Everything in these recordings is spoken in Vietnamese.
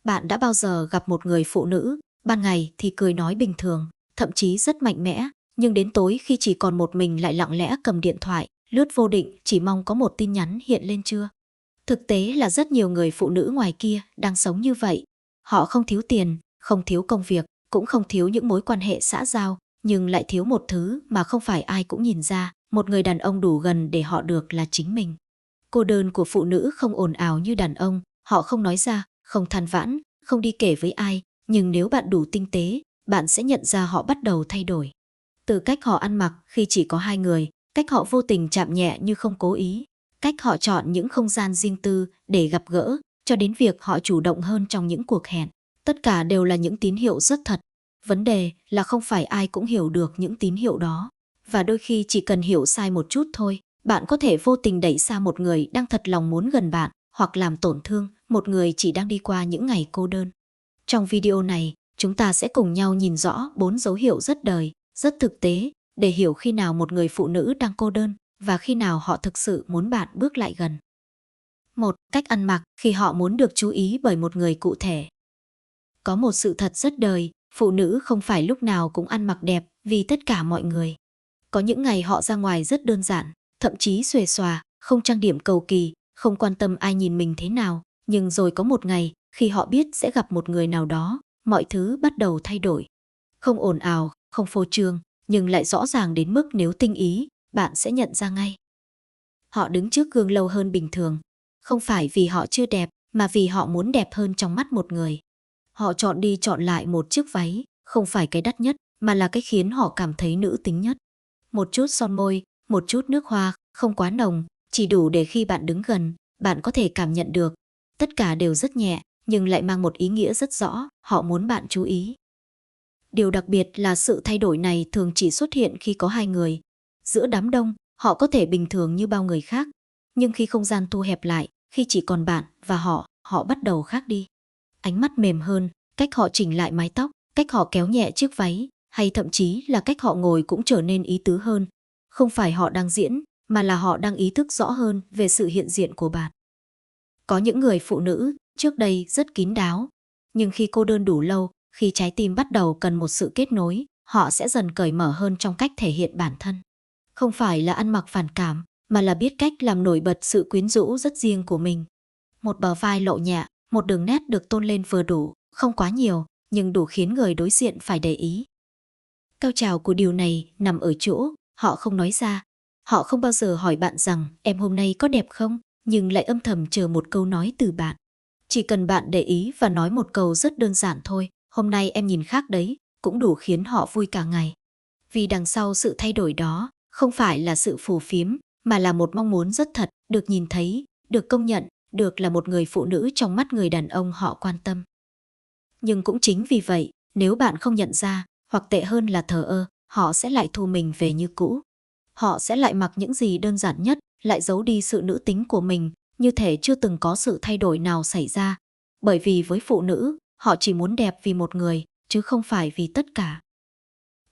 Bạn đã bao giờ gặp một người phụ nữ, ban ngày thì cười nói bình thường, thậm chí rất mạnh mẽ, nhưng đến tối khi chỉ còn một mình lại lặng lẽ cầm điện thoại, lướt vô định chỉ mong có một tin nhắn hiện lên chưa? Thực tế là rất nhiều người phụ nữ ngoài kia đang sống như vậy. Họ không thiếu tiền, không thiếu công việc, cũng không thiếu những mối quan hệ xã giao, nhưng lại thiếu một thứ mà không phải ai cũng nhìn ra, một người đàn ông đủ gần để họ được là chính mình. Cô đơn của phụ nữ không ồn ào như đàn ông, họ không nói ra, không than vãn, không đi kể với ai, nhưng nếu bạn đủ tinh tế, bạn sẽ nhận ra họ bắt đầu thay đổi. Từ cách họ ăn mặc khi chỉ có hai người, cách họ vô tình chạm nhẹ như không cố ý, cách họ chọn những không gian riêng tư để gặp gỡ, cho đến việc họ chủ động hơn trong những cuộc hẹn. Tất cả đều là những tín hiệu rất thật. Vấn đề là không phải ai cũng hiểu được những tín hiệu đó. Và đôi khi chỉ cần hiểu sai một chút thôi, bạn có thể vô tình đẩy xa một người đang thật lòng muốn gần bạn, hoặc làm tổn thương một người chỉ đang đi qua những ngày cô đơn. Trong video này, chúng ta sẽ cùng nhau nhìn rõ 4 dấu hiệu rất đời, rất thực tế, để hiểu khi nào một người phụ nữ đang cô đơn và khi nào họ thực sự muốn bạn bước lại gần. 1. Cách ăn mặc khi họ muốn được chú ý bởi một người cụ thể. Có một sự thật rất đời, phụ nữ không phải lúc nào cũng ăn mặc đẹp vì tất cả mọi người. Có những ngày họ ra ngoài rất đơn giản, thậm chí xuề xòa, không trang điểm cầu kỳ, không quan tâm ai nhìn mình thế nào, nhưng rồi có một ngày, khi họ biết sẽ gặp một người nào đó, mọi thứ bắt đầu thay đổi. Không ồn ào, không phô trương, nhưng lại rõ ràng đến mức nếu tinh ý, bạn sẽ nhận ra ngay. Họ đứng trước gương lâu hơn bình thường, không phải vì họ chưa đẹp, mà vì họ muốn đẹp hơn trong mắt một người. Họ chọn đi chọn lại một chiếc váy, không phải cái đắt nhất, mà là cái khiến họ cảm thấy nữ tính nhất. Một chút son môi, một chút nước hoa, không quá nồng, chỉ đủ để khi bạn đứng gần, bạn có thể cảm nhận được. Tất cả đều rất nhẹ, nhưng lại mang một ý nghĩa rất rõ, họ muốn bạn chú ý. Điều đặc biệt là sự thay đổi này thường chỉ xuất hiện khi có hai người. Giữa đám đông, họ có thể bình thường như bao người khác, nhưng khi không gian thu hẹp lại, khi chỉ còn bạn và họ bắt đầu khác đi. Ánh mắt mềm hơn, cách họ chỉnh lại mái tóc, cách họ kéo nhẹ chiếc váy, hay thậm chí là cách họ ngồi cũng trở nên ý tứ hơn. Không phải họ đang diễn, mà là họ đang ý thức rõ hơn về sự hiện diện của bạn. Có những người phụ nữ trước đây rất kín đáo, nhưng khi cô đơn đủ lâu, khi trái tim bắt đầu cần một sự kết nối, họ sẽ dần cởi mở hơn trong cách thể hiện bản thân. Không phải là ăn mặc phản cảm, mà là biết cách làm nổi bật sự quyến rũ rất riêng của mình. Một bờ vai lộ nhẹ, một đường nét được tôn lên vừa đủ, không quá nhiều, nhưng đủ khiến người đối diện phải để ý. Cao trào của điều này nằm ở chỗ, họ không nói ra. Họ không bao giờ hỏi bạn rằng em hôm nay có đẹp không, nhưng lại âm thầm chờ một câu nói từ bạn. Chỉ cần bạn để ý và nói một câu rất đơn giản thôi, hôm nay em nhìn khác đấy, cũng đủ khiến họ vui cả ngày. Vì đằng sau sự thay đổi đó, không phải là sự phù phiếm, mà là một mong muốn rất thật, được nhìn thấy, được công nhận, được là một người phụ nữ trong mắt người đàn ông họ quan tâm. Nhưng cũng chính vì vậy, nếu bạn không nhận ra, hoặc tệ hơn là thờ ơ, họ sẽ lại thu mình về như cũ. Họ sẽ lại mặc những gì đơn giản nhất, lại giấu đi sự nữ tính của mình, như thể chưa từng có sự thay đổi nào xảy ra. Bởi vì với phụ nữ, họ chỉ muốn đẹp vì một người, chứ không phải vì tất cả.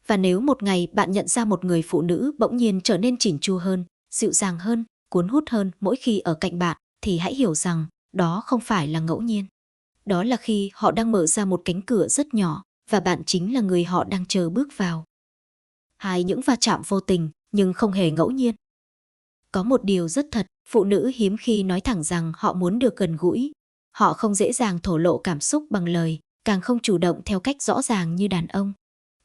Và nếu một ngày bạn nhận ra một người phụ nữ bỗng nhiên trở nên chỉn chu hơn, dịu dàng hơn, cuốn hút hơn mỗi khi ở cạnh bạn, thì hãy hiểu rằng đó không phải là ngẫu nhiên. Đó là khi họ đang mở ra một cánh cửa rất nhỏ, và bạn chính là người họ đang chờ bước vào. Hai, những va chạm vô tình, nhưng không hề ngẫu nhiên. Có một điều rất thật, phụ nữ hiếm khi nói thẳng rằng họ muốn được gần gũi. Họ không dễ dàng thổ lộ cảm xúc bằng lời, càng không chủ động theo cách rõ ràng như đàn ông.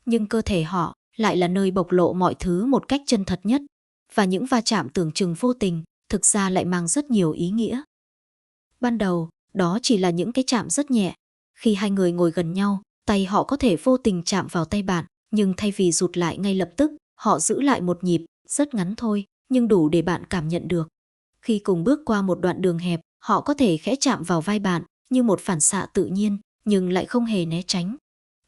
Nhưng cơ thể họ lại là nơi bộc lộ mọi thứ một cách chân thật nhất. Và những va chạm tưởng chừng vô tình, thực ra lại mang rất nhiều ý nghĩa. Ban đầu, đó chỉ là những cái chạm rất nhẹ. Khi hai người ngồi gần nhau, tay họ có thể vô tình chạm vào tay bạn, nhưng thay vì rụt lại ngay lập tức, họ giữ lại một nhịp, rất ngắn thôi, nhưng đủ để bạn cảm nhận được. Khi cùng bước qua một đoạn đường hẹp, họ có thể khẽ chạm vào vai bạn, như một phản xạ tự nhiên, nhưng lại không hề né tránh.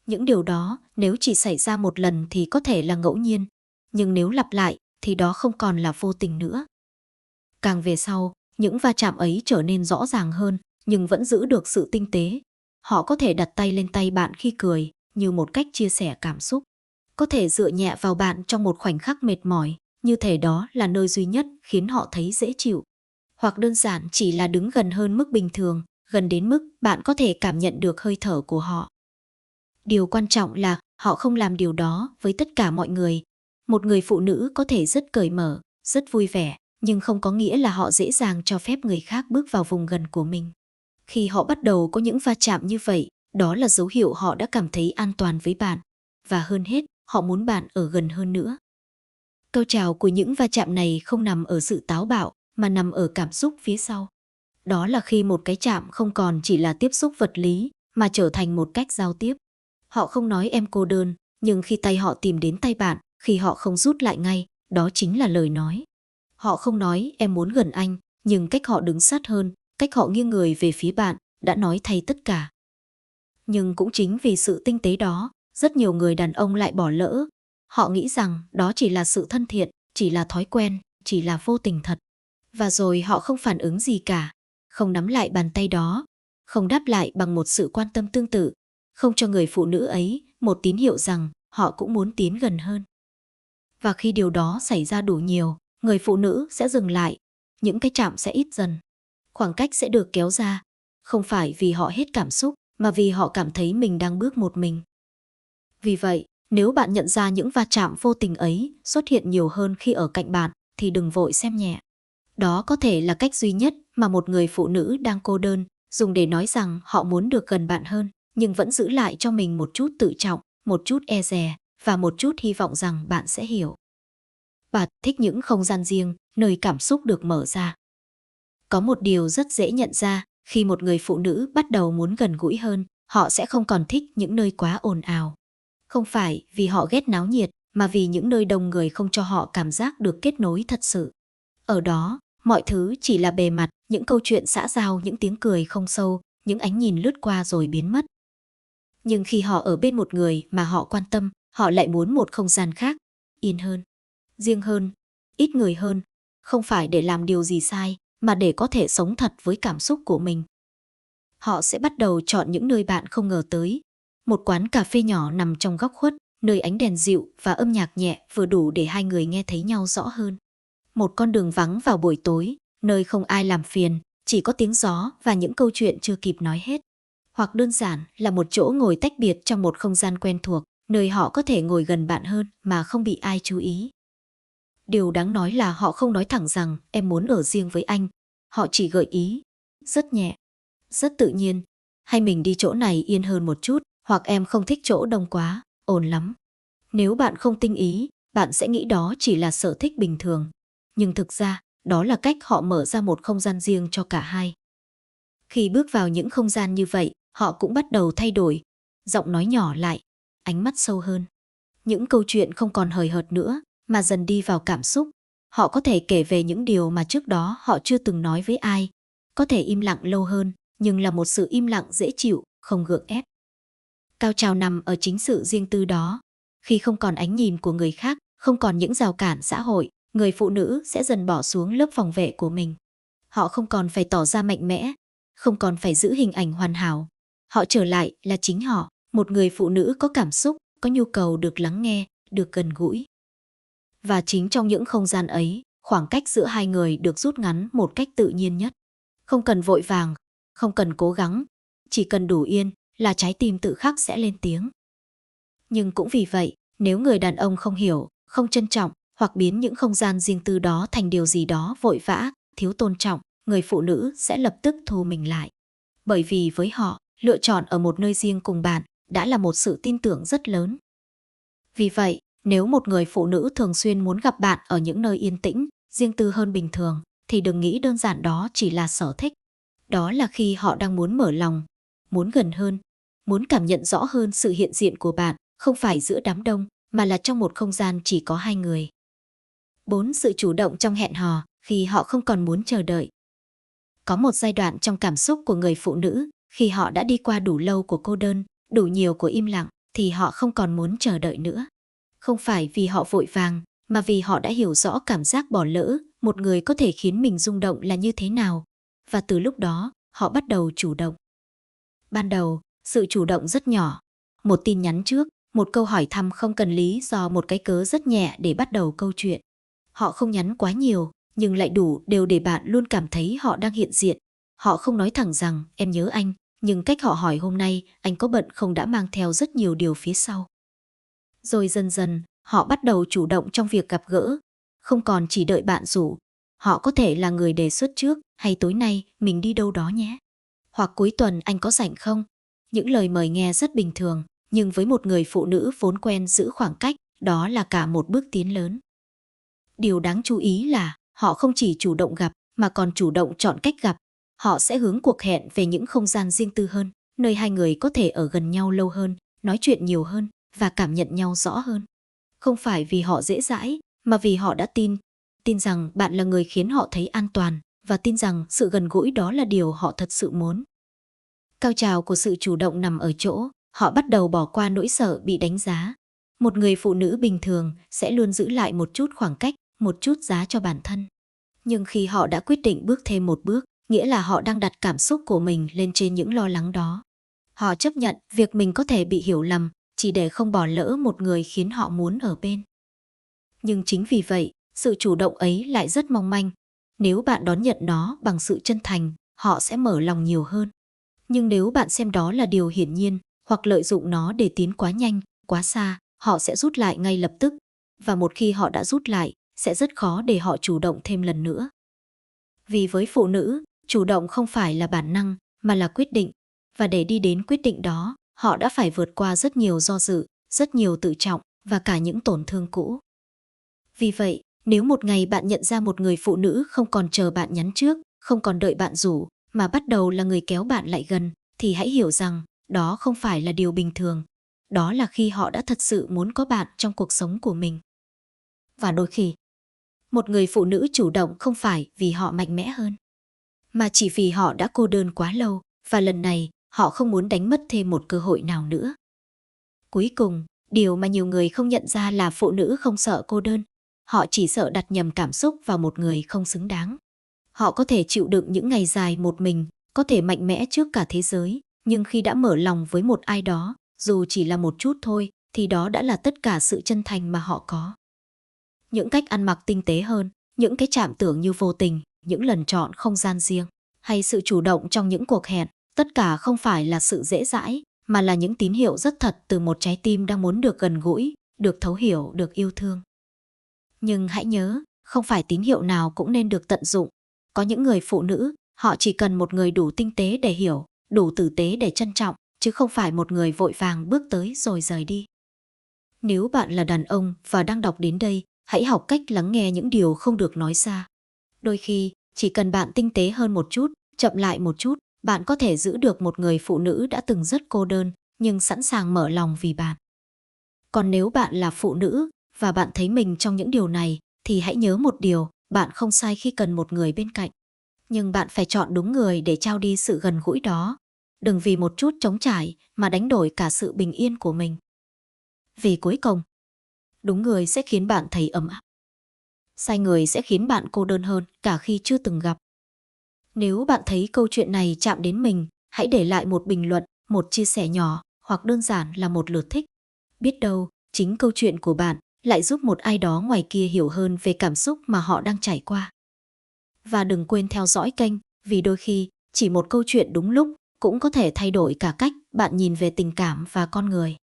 Những điều đó, nếu chỉ xảy ra một lần thì có thể là ngẫu nhiên, nhưng nếu lặp lại, thì đó không còn là vô tình nữa. Càng về sau, những va chạm ấy trở nên rõ ràng hơn, nhưng vẫn giữ được sự tinh tế. Họ có thể đặt tay lên tay bạn khi cười, như một cách chia sẻ cảm xúc. Có thể dựa nhẹ vào bạn trong một khoảnh khắc mệt mỏi, như thể đó là nơi duy nhất khiến họ thấy dễ chịu. Hoặc đơn giản chỉ là đứng gần hơn mức bình thường, gần đến mức bạn có thể cảm nhận được hơi thở của họ. Điều quan trọng là họ không làm điều đó với tất cả mọi người. Một người phụ nữ có thể rất cởi mở, rất vui vẻ, nhưng không có nghĩa là họ dễ dàng cho phép người khác bước vào vùng gần của mình. Khi họ bắt đầu có những va chạm như vậy, đó là dấu hiệu họ đã cảm thấy an toàn với bạn. Và hơn hết, họ muốn bạn ở gần hơn nữa. Cao trào của những va chạm này không nằm ở sự táo bạo, mà nằm ở cảm xúc phía sau. Đó là khi một cái chạm không còn chỉ là tiếp xúc vật lý, mà trở thành một cách giao tiếp. Họ không nói em cô đơn, nhưng khi tay họ tìm đến tay bạn, khi họ không rút lại ngay, đó chính là lời nói. Họ không nói em muốn gần anh, nhưng cách họ đứng sát hơn, cách họ nghiêng người về phía bạn, đã nói thay tất cả. Nhưng cũng chính vì sự tinh tế đó, rất nhiều người đàn ông lại bỏ lỡ. Họ nghĩ rằng đó chỉ là sự thân thiện, chỉ là thói quen, chỉ là vô tình thật. Và rồi họ không phản ứng gì cả, không nắm lại bàn tay đó, không đáp lại bằng một sự quan tâm tương tự, không cho người phụ nữ ấy một tín hiệu rằng họ cũng muốn tiến gần hơn. Và khi điều đó xảy ra đủ nhiều, người phụ nữ sẽ dừng lại, những cái chạm sẽ ít dần. Khoảng cách sẽ được kéo ra, không phải vì họ hết cảm xúc, mà vì họ cảm thấy mình đang bước một mình. Vì vậy, nếu bạn nhận ra những va chạm vô tình ấy xuất hiện nhiều hơn khi ở cạnh bạn, thì đừng vội xem nhẹ. Đó có thể là cách duy nhất mà một người phụ nữ đang cô đơn dùng để nói rằng họ muốn được gần bạn hơn, nhưng vẫn giữ lại cho mình một chút tự trọng, một chút e dè và một chút hy vọng rằng bạn sẽ hiểu. Bạn thích những không gian riêng, nơi cảm xúc được mở ra. Có một điều rất dễ nhận ra, khi một người phụ nữ bắt đầu muốn gần gũi hơn, họ sẽ không còn thích những nơi quá ồn ào. Không phải vì họ ghét náo nhiệt, mà vì những nơi đông người không cho họ cảm giác được kết nối thật sự. Ở đó, mọi thứ chỉ là bề mặt, những câu chuyện xã giao, những tiếng cười không sâu, những ánh nhìn lướt qua rồi biến mất. Nhưng khi họ ở bên một người mà họ quan tâm, họ lại muốn một không gian khác, yên hơn, riêng hơn, ít người hơn, không phải để làm điều gì sai, mà để có thể sống thật với cảm xúc của mình. Họ sẽ bắt đầu chọn những nơi bạn không ngờ tới. Một quán cà phê nhỏ nằm trong góc khuất, nơi ánh đèn dịu và âm nhạc nhẹ vừa đủ để hai người nghe thấy nhau rõ hơn. Một con đường vắng vào buổi tối, nơi không ai làm phiền, chỉ có tiếng gió và những câu chuyện chưa kịp nói hết. Hoặc đơn giản là một chỗ ngồi tách biệt trong một không gian quen thuộc, nơi họ có thể ngồi gần bạn hơn mà không bị ai chú ý. Điều đáng nói là họ không nói thẳng rằng em muốn ở riêng với anh. Họ chỉ gợi ý, rất nhẹ, rất tự nhiên. Hay mình đi chỗ này yên hơn một chút, hoặc em không thích chỗ đông quá, ồn lắm. Nếu bạn không tinh ý, bạn sẽ nghĩ đó chỉ là sở thích bình thường. Nhưng thực ra, đó là cách họ mở ra một không gian riêng cho cả hai. Khi bước vào những không gian như vậy, họ cũng bắt đầu thay đổi. Giọng nói nhỏ lại, ánh mắt sâu hơn. Những câu chuyện không còn hời hợt nữa, mà dần đi vào cảm xúc. Họ có thể kể về những điều mà trước đó họ chưa từng nói với ai. Có thể im lặng lâu hơn, nhưng là một sự im lặng dễ chịu, không gượng ép. Cao trào nằm ở chính sự riêng tư đó. Khi không còn ánh nhìn của người khác, không còn những rào cản xã hội, người phụ nữ sẽ dần bỏ xuống lớp phòng vệ của mình. Họ không còn phải tỏ ra mạnh mẽ, không còn phải giữ hình ảnh hoàn hảo. Họ trở lại là chính họ, một người phụ nữ có cảm xúc, có nhu cầu được lắng nghe, được gần gũi. Và chính trong những không gian ấy, khoảng cách giữa hai người được rút ngắn một cách tự nhiên nhất. Không cần vội vàng, không cần cố gắng, chỉ cần đủ yên là trái tim tự khắc sẽ lên tiếng. Nhưng cũng vì vậy, nếu người đàn ông không hiểu, không trân trọng, hoặc biến những không gian riêng tư đó thành điều gì đó vội vã, thiếu tôn trọng, người phụ nữ sẽ lập tức thu mình lại. Bởi vì với họ, lựa chọn ở một nơi riêng cùng bạn đã là một sự tin tưởng rất lớn. Vì vậy, nếu một người phụ nữ thường xuyên muốn gặp bạn ở những nơi yên tĩnh, riêng tư hơn bình thường, thì đừng nghĩ đơn giản đó chỉ là sở thích. Đó là khi họ đang muốn mở lòng, muốn gần hơn, muốn cảm nhận rõ hơn sự hiện diện của bạn, không phải giữa đám đông, mà là trong một không gian chỉ có hai người. 4. Sự chủ động trong hẹn hò, khi họ không còn muốn chờ đợi. Có một giai đoạn trong cảm xúc của người phụ nữ, khi họ đã đi qua đủ lâu của cô đơn, đủ nhiều của im lặng, thì họ không còn muốn chờ đợi nữa. Không phải vì họ vội vàng, mà vì họ đã hiểu rõ cảm giác bỏ lỡ, một người có thể khiến mình rung động là như thế nào. Và từ lúc đó, họ bắt đầu chủ động. Ban đầu, sự chủ động rất nhỏ. Một tin nhắn trước, một câu hỏi thăm không cần lý do, một cái cớ rất nhẹ để bắt đầu câu chuyện. Họ không nhắn quá nhiều, nhưng lại đủ đều để bạn luôn cảm thấy họ đang hiện diện. Họ không nói thẳng rằng em nhớ anh, nhưng cách họ hỏi hôm nay anh có bận không đã mang theo rất nhiều điều phía sau. Rồi dần dần, họ bắt đầu chủ động trong việc gặp gỡ, không còn chỉ đợi bạn rủ. Họ có thể là người đề xuất trước, hay tối nay mình đi đâu đó nhé. Hoặc cuối tuần anh có rảnh không? Những lời mời nghe rất bình thường, nhưng với một người phụ nữ vốn quen giữ khoảng cách, đó là cả một bước tiến lớn. Điều đáng chú ý là họ không chỉ chủ động gặp, mà còn chủ động chọn cách gặp. Họ sẽ hướng cuộc hẹn về những không gian riêng tư hơn, nơi hai người có thể ở gần nhau lâu hơn, nói chuyện nhiều hơn và cảm nhận nhau rõ hơn. Không phải vì họ dễ dãi, mà vì họ đã tin rằng bạn là người khiến họ thấy an toàn và tin rằng sự gần gũi đó là điều họ thật sự muốn. Cao trào của sự chủ động nằm ở chỗ, họ bắt đầu bỏ qua nỗi sợ bị đánh giá. Một người phụ nữ bình thường sẽ luôn giữ lại một chút khoảng cách, một chút giá cho bản thân. Nhưng khi họ đã quyết định bước thêm một bước, nghĩa là họ đang đặt cảm xúc của mình lên trên những lo lắng đó. Họ chấp nhận việc mình có thể bị hiểu lầm, chỉ để không bỏ lỡ một người khiến họ muốn ở bên. Nhưng chính vì vậy, sự chủ động ấy lại rất mong manh. Nếu bạn đón nhận nó bằng sự chân thành, họ sẽ mở lòng nhiều hơn. Nhưng nếu bạn xem đó là điều hiển nhiên, hoặc lợi dụng nó để tiến quá nhanh, quá xa, họ sẽ rút lại ngay lập tức. Và một khi họ đã rút lại, sẽ rất khó để họ chủ động thêm lần nữa. Vì với phụ nữ, chủ động không phải là bản năng, mà là quyết định. Và để đi đến quyết định đó, họ đã phải vượt qua rất nhiều do dự, rất nhiều tự trọng và cả những tổn thương cũ. Vì vậy, nếu một ngày bạn nhận ra một người phụ nữ không còn chờ bạn nhắn trước, không còn đợi bạn rủ, mà bắt đầu là người kéo bạn lại gần, thì hãy hiểu rằng đó không phải là điều bình thường. Đó là khi họ đã thật sự muốn có bạn trong cuộc sống của mình. Và đôi khi, một người phụ nữ chủ động không phải vì họ mạnh mẽ hơn, mà chỉ vì họ đã cô đơn quá lâu, và lần này họ không muốn đánh mất thêm một cơ hội nào nữa. Cuối cùng, điều mà nhiều người không nhận ra là phụ nữ không sợ cô đơn. Họ chỉ sợ đặt nhầm cảm xúc vào một người không xứng đáng. Họ có thể chịu đựng những ngày dài một mình, có thể mạnh mẽ trước cả thế giới, nhưng khi đã mở lòng với một ai đó, dù chỉ là một chút thôi, thì đó đã là tất cả sự chân thành mà họ có. Những cách ăn mặc tinh tế hơn, những cái chạm tưởng như vô tình, những lần chọn không gian riêng, hay sự chủ động trong những cuộc hẹn, tất cả không phải là sự dễ dãi, mà là những tín hiệu rất thật từ một trái tim đang muốn được gần gũi, được thấu hiểu, được yêu thương. Nhưng hãy nhớ, không phải tín hiệu nào cũng nên được tận dụng. Có những người phụ nữ, họ chỉ cần một người đủ tinh tế để hiểu, đủ tử tế để trân trọng, chứ không phải một người vội vàng bước tới rồi rời đi. Nếu bạn là đàn ông và đang đọc đến đây, hãy học cách lắng nghe những điều không được nói ra. Đôi khi, chỉ cần bạn tinh tế hơn một chút, chậm lại một chút, bạn có thể giữ được một người phụ nữ đã từng rất cô đơn, nhưng sẵn sàng mở lòng vì bạn. Còn nếu bạn là phụ nữ, và bạn thấy mình trong những điều này, thì hãy nhớ một điều, bạn không sai khi cần một người bên cạnh. Nhưng bạn phải chọn đúng người để trao đi sự gần gũi đó. Đừng vì một chút trống trải mà đánh đổi cả sự bình yên của mình. Vì cuối cùng, đúng người sẽ khiến bạn thấy ấm áp. Sai người sẽ khiến bạn cô đơn hơn cả khi chưa từng gặp. Nếu bạn thấy câu chuyện này chạm đến mình, hãy để lại một bình luận, một chia sẻ nhỏ, hoặc đơn giản là một lượt thích. Biết đâu, chính câu chuyện của bạn lại giúp một ai đó ngoài kia hiểu hơn về cảm xúc mà họ đang trải qua. Và đừng quên theo dõi kênh, vì đôi khi, chỉ một câu chuyện đúng lúc cũng có thể thay đổi cả cách bạn nhìn về tình cảm và con người.